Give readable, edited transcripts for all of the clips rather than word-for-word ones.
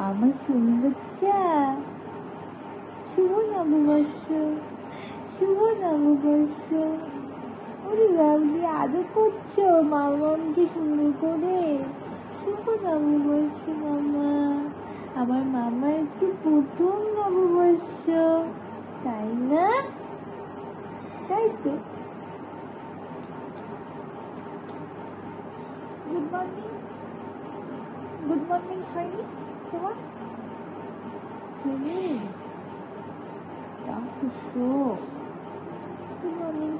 আমার সোনা বাচ্চা, শুভ নববর্ষ, শুভ নববর্ষ। ওরে বাবলি আদর করছো মামাকে সুন্দর করে। শুভ নববর্ষ মামা, আমার মামার আজকে প্রথম নববর্ষ, তাই না? তাই তো। গুড মর্নিং, গুড মর্নিং হয়নি তোমার? হয়নি? Good morning.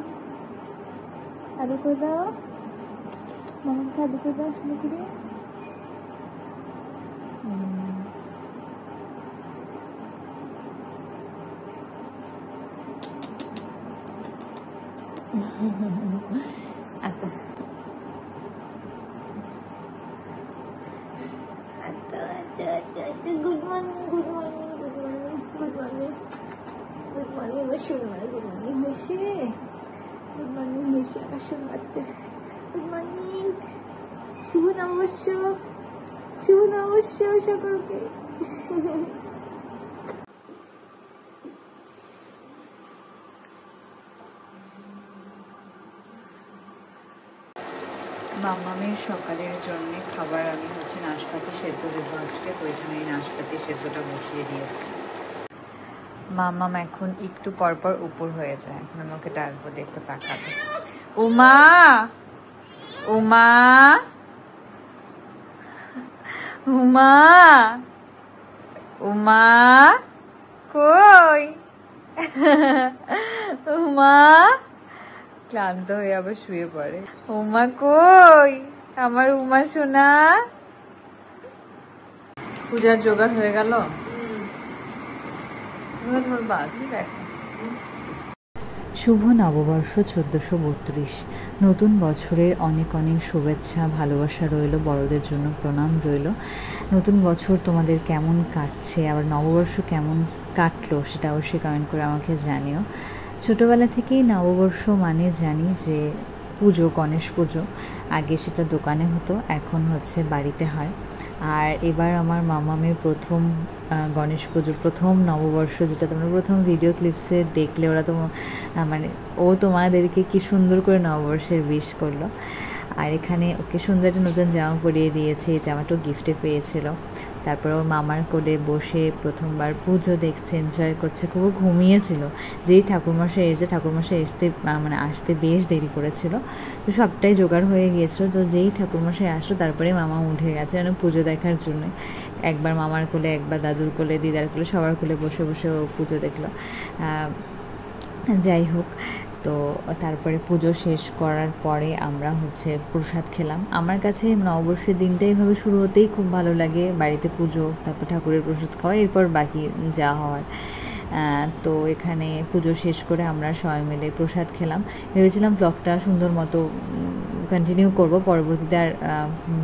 আদর করে দাও মামাকে, আদর করে দাও শুনে করে। Good morning, good morning, good morning, good morning, good morning. আমার সোনার গুড মর্নিং হয়েছে, গুড মর্নিং হয়েছে আমার সোনা বাচ্চা। গুড মর্নিং, শুভ নববর্ষ, শুভ নববর্ষ সকলকে। মামামের সকালের জন্য খাবার আমি নাশপাতি সেদ্ধ দেবো আজকে, তো এখানে এই নাশপাতি সেদ্ধটা বসিয়ে দিয়েছি। মামাম এখন একটু পরপর উপর হয়ে যায়, এখন আমি ওকে ডাকবো, দেখতে তাকাবে। উমা, উমা, উমা, উমা কই? উমা ক্লান্ত হয়ে আবার শুয়ে পড়ে। উমা কই আমার উমা সোনা? পূজার জোগাড় হয়ে গেল? ধরবা তুমি দেখো। শুভ নববর্ষ 1432। নতুন বছরের অনেক অনেক শুভেচ্ছা, ভালোবাসা রইল, বড়দের জন্য প্রণাম রইল। নতুন বছর তোমাদের কেমন কাটছে, আবার নববর্ষ কেমন কাটলো সেটা অবশ্যই কমেন্ট করে আমাকে জানিও। ছোটোবেলা থেকেই নববর্ষ মানে জানি যে পুজো, গণেশ পুজো। আগে সেটা দোকানে হতো, এখন হচ্ছে বাড়িতে হয়। আর এবার আমার মামামের প্রথম গণেশ পুজো, প্রথম নববর্ষ, যেটা তোমরা প্রথম ভিডিও ক্লিপসে দেখলে। ওরা তো মানে ও তোমাদেরকে কি সুন্দর করে নববর্ষের উইশ করলো। আর এখানে ওকে সুন্দর একটা নতুন জামা পরিয়ে দিয়েছে, এই জামাটাও গিফটে পেয়েছিল। তারপর ওর মামার কোলে বসে প্রথমবার পুজো দেখছে, এনজয় করছে। খুব ঘুমিয়েছিল, যেই ঠাকুরমশাই এসে, ঠাকুরমশাই আসতে বেশ দেরি করেছিল, তো সবটাই জোগাড় হয়ে গিয়েছিল। তো যেই ঠাকুরমশাই আসলো তারপরে মামা উঠে গেছে পুজো দেখার জন্য। একবার মামার কোলে, একবার দাদুর কোলে, দিদার কোলে, সবার কোলে বসে বসে ও পুজো দেখলো। যাই হোক, তো তারপরে পুজো শেষ করার পরে আমরা প্রসাদ খেলাম। আমার কাছে নববর্ষের দিনটা এইভাবে শুরু হতেই খুব ভালো লাগে। বাড়িতে পুজো, তারপর ঠাকুরের প্রসাদ খাওয়া, এরপর বাকি যা হওয়ার। তো এখানে পুজো শেষ করে আমরা সবাই মিলে প্রসাদ খেলাম। ভেবেছিলাম ব্লগটা সুন্দর মতো কন্টিনিউ করব, পরবর্তীতে আর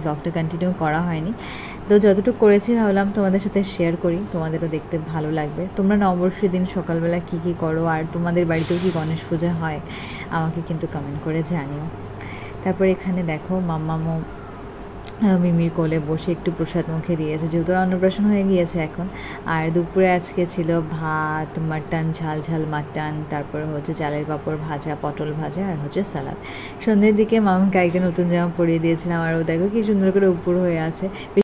ব্লগটা কন্টিনিউ করা হয়নি। তো যতটুকু করেছি ভাবলাম তোমাদের সাথে শেয়ার করি, তোমাদেরও দেখতে ভালো লাগবে। তোমরা নববর্ষের দিন সকালবেলা কী কী করো, আর তোমাদের বাড়িতেও কি গণেশ পূজা হয়, আমাকে কিন্তু কমেন্ট করে জানিও। তারপর এখানে দেখো মাম্মামও মিমির কোলে বসে একটু প্রসাদ মুখে দিয়েছে, যেহেতু অন্নপ্রাশন হয়ে গিয়েছে এখন। আর দুপুরে আজকে ছিল ভাত, মাটন, ঝাল ঝাল মাটন, তারপরে চালের পাঁপড় ভাজা, পটল ভাজা, আর সালাদ। সন্ধ্যের দিকে মামাকে একটা নতুন জামা পরিয়ে দিয়েছিলাম, আর ও দেখো কি সুন্দর করে উপর হয়ে আছে।